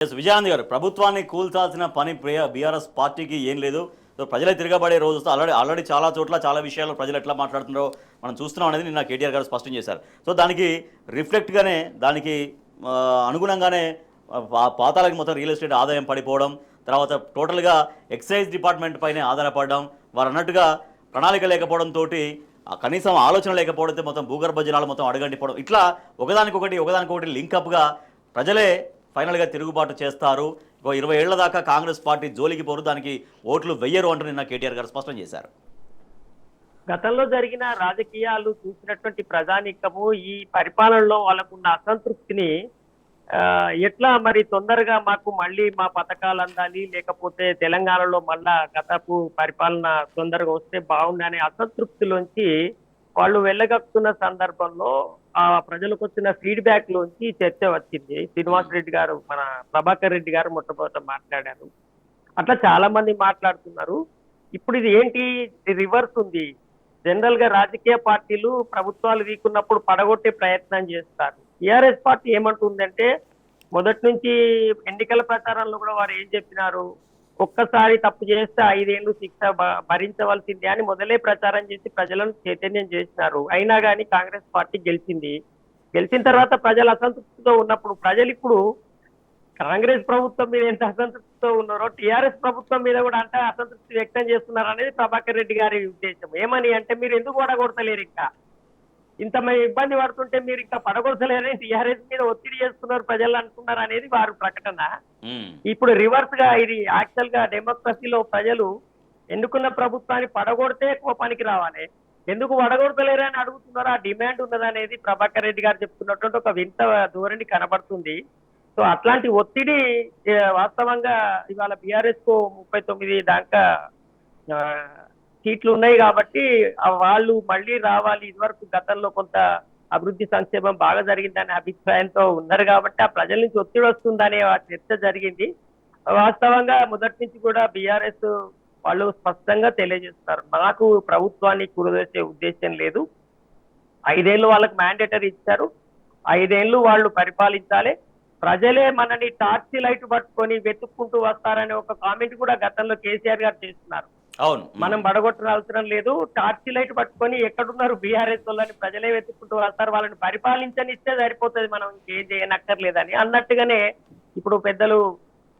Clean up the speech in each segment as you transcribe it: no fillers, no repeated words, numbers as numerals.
విజయానంద్ గారు, ప్రభుత్వాన్ని కూల్చాల్సిన పని బీఆర్ఎస్ పార్టీకి ఏం లేదు. సో ప్రజలే తిరగబడే రోజు వస్తే ఆల్రెడీ ఆల్రెడీ చాలా చోట్ల చాలా విషయాల్లో ప్రజలు ఎట్లా మాట్లాడుతున్నారో మనం చూస్తున్నాం అనేది నిన్న కేటీఆర్ గారు స్పష్టం చేశారు. సో దానికి రిఫ్లెక్ట్గానే దానికి అనుగుణంగానే పాతాలకి మొత్తం రియల్ ఎస్టేట్ ఆదాయం పడిపోవడం, తర్వాత టోటల్గా ఎక్సైజ్ డిపార్ట్మెంట్ పైనే ఆధారపడడం, వారు అన్నట్టుగా ప్రణాళిక లేకపోవడంతో కనీసం ఆలోచన లేకపోవడంతో మొత్తం భూగర్భ జలాలు మొత్తం అడగండిపోవడం, ఇట్లా ఒకదానికొకటి లింకప్గా ప్రజలే ఫైనల్గా తిరుగుబాటు చేస్తారు. 20 ఏళ్ల దాకా కాంగ్రెస్ పార్టీ జోలికి పోరు, దానికి ఓట్లు వెయ్యరు అంటూ నిన్న కేటీఆర్ గారు స్పష్టం చేశారు. గతంలో జరిగిన రాజకీయాలు చూసినటువంటి ప్రజానీకము ఈ పరిపాలనలో వాళ్ళకున్న అసంతృప్తిని ఎట్లా మరి తొందరగా మాకు మళ్ళీ మా పథకాలు అందాలి, లేకపోతే తెలంగాణలో మళ్ళా గతపు పరిపాలన తొందరగా వస్తే బాగుండనే అసంతృప్తిలోంచి వాళ్ళు వెళ్ళగక్కుతున్న సందర్భంలో ఆ ప్రజలకు వచ్చిన ఫీడ్బ్యాక్ లోంచి చర్చ వచ్చింది. శ్రీనివాస్ రెడ్డి గారు, మన ప్రభాకర్ రెడ్డి గారు మొట్టమొదట మాట్లాడారు. అట్లా చాలా మంది మాట్లాడుతున్నారు. ఇప్పుడు ఇది ఏంటి, రివర్స్ ఉంది. జనరల్ గా రాజకీయ పార్టీలు ప్రభుత్వాలు వీకున్నప్పుడు పడగొట్టే ప్రయత్నం చేస్తారు. టిఆర్ఎస్ పార్టీ ఏమంటుందంటే, మొదటి నుంచి ఎన్నికల ప్రచారంలో కూడా వారు ఏం చెప్పినారు, ఒక్కసారి తప్పు చేస్తే 5 ఏళ్ళు శిక్ష భరించవలసిందే అని మొదలే ప్రచారం చేసి ప్రజలను చైతన్యం చేసినారు. అయినా కానీ కాంగ్రెస్ పార్టీ గెలిచింది. గెలిచిన తర్వాత ప్రజలు అసంతృప్తితో ఉన్నప్పుడు ప్రజలు ఇప్పుడు కాంగ్రెస్ ప్రభుత్వం మీద ఎంత అసంతృప్తితో ఉన్నారో టిఆర్ఎస్ ప్రభుత్వం మీద కూడా అంత అసంతృప్తి వ్యక్తం చేస్తున్నారు అనేది ప్రభాకర్ రెడ్డి గారి ఉద్దేశం. ఏమని అంటే, మీరు ఎందుకు ఓడగొడతలేరు, ఇంకా ఇంత ఇబ్బంది పడుతుంటే మీరు ఇంకా పడగొడతలేరని టిఆర్ఎస్ మీద ఒత్తిడి చేస్తున్నారు ప్రజలు అంటున్నారు అనేది వారి ప్రకటన. ఇప్పుడు రివర్స్ గా ఇది యాక్చువల్ గా డెమోక్రసీలో ప్రజలు ఎన్నుకున్న ప్రభుత్వాన్ని పడగొడితే కోపానికి రావాలి, ఎందుకు పడగొడతలేరని అడుగుతున్నారో ఆ డిమాండ్ ఉన్నదనేది ప్రభాకర్ రెడ్డి గారు చెప్తున్నటువంటి ఒక వింత ధోరణి కనబడుతుంది. సో అట్లాంటి ఒత్తిడి వాస్తవంగా ఇవాళ బీఆర్ఎస్ కు 39 దాకా సీట్లు ఉన్నాయి కాబట్టి వాళ్ళు మళ్ళీ రావాలి, ఇదివరకు గతంలో కొంత అభివృద్ధి సంక్షేమం బాగా జరిగిందనే అభిప్రాయంతో ఉన్నారు కాబట్టి ఆ ప్రజల నుంచి ఒత్తిడి వస్తుందనే చర్చ జరిగింది. వాస్తవంగా మొదటి నుంచి కూడా బీఆర్ఎస్ వాళ్ళు స్పష్టంగా తెలియజేస్తారు, మాకు ప్రభుత్వాన్ని కూడదోసే ఉద్దేశం లేదు. 5 ఏళ్ళు వాళ్ళకి మ్యాండేటరీ ఇచ్చారు, 5 ఏళ్ళు వాళ్ళు పరిపాలించాలి, ప్రజలే మనని టార్చ్ లైట్ పట్టుకొని వెతుక్కుంటూ వస్తారనే ఒక కామెంట్ కూడా గతంలో కేసీఆర్ గారు చేస్తున్నారు. అవును, మనం పడగొట్టిన అవసరం లేదు, టార్చ్ లైట్ పట్టుకొని ఎక్కడున్నారు బీఆర్ఎస్ వాళ్ళని ప్రజలే వెతుక్కుంటూ వస్తారు, వాళ్ళని పరిపాలించనిస్తే సరిపోతుంది, మనం ఇంకేం చేయనక్కర్లేదని అన్నట్టుగానే ఇప్పుడు పెద్దలు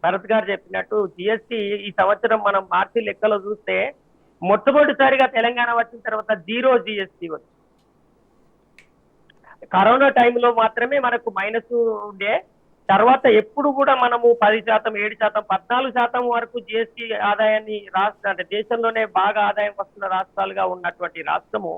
భరత్ గారు చెప్పినట్టు జిఎస్టీ ఈ సంవత్సరం మనం మార్చి లెక్కలో చూస్తే మొట్టమొదటిసారిగా తెలంగాణ వచ్చిన తర్వాత 0 జిఎస్టీ వచ్చింది. కరోనా టైంలో మాత్రమే మనకు మైనస్ ఉండే, తర్వాత ఎప్పుడు కూడా మనము 10%, 7%, 14% వరకు జిఎస్టీ ఆదాయాన్ని అంటే దేశంలోనే బాగా ఆదాయం వస్తున్న రాష్ట్రాలుగా ఉన్నటువంటి రాష్ట్రము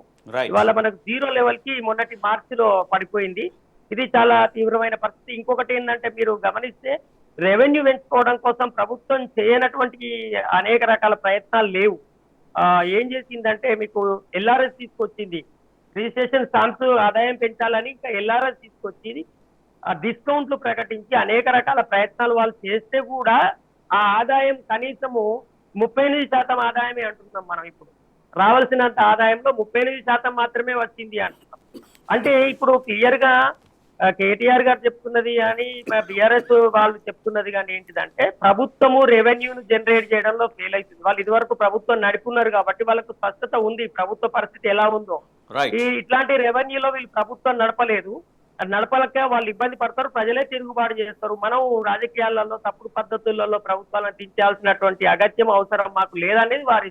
ఇవాళ మనకు 0 లెవెల్ కి మొన్నటి మార్చిలో పడిపోయింది. ఇది చాలా తీవ్రమైన పరిస్థితి. ఇంకొకటి ఏంటంటే, మీరు గమనిస్తే రెవెన్యూ పెంచుకోవడం కోసం ప్రభుత్వం చేయనటువంటి అనేక రకాల ప్రయత్నాలు లేవు. ఏం చేసిందంటే, మీకు ఎల్ఆర్ఎస్ తీసుకొచ్చింది, రిజిస్ట్రేషన్ స్టాంప్స్ ఆదాయం పెంచాలని ఇంకా ఎల్ఆర్ఎస్ తీసుకొచ్చింది, ఆ డిస్కౌంట్లు ప్రకటించి అనేక రకాల ప్రయత్నాలు వాళ్ళు చేస్తే కూడా ఆ ఆదాయం కనీసము 38% ఆదాయమే అంటున్నాం. మనం ఇప్పుడు రావాల్సినంత ఆదాయంలో 38% మాత్రమే వచ్చింది అంటున్నాం. అంటే ఇప్పుడు క్లియర్ గా కేటీఆర్ గారు చెప్తున్నది కానీ బీఆర్ఎస్ వాళ్ళు చెప్తున్నది కానీ ఏంటిదంటే, ప్రభుత్వము రెవెన్యూను జనరేట్ చేయడంలో ఫెయిల్ అవుతుంది. వాళ్ళు ఇదివరకు ప్రభుత్వం నడుపున్నారు కాబట్టి వాళ్ళకు స్పష్టత ఉంది ప్రభుత్వ పరిస్థితి ఎలా ఉందో. ఇట్లాంటి రెవెన్యూలో వీళ్ళు ప్రభుత్వం నడపలేదు, నడపలక వాళ్ళు ఇబ్బంది పడతారు, ప్రజలే తిరుగుబాటు చేస్తారు. మనం రాజకీయాలలో తప్పుడు పద్ధతులలో ప్రభుత్వాలను దించాల్సినటువంటి అగత్యం అవసరం మాకు లేదనేది వారి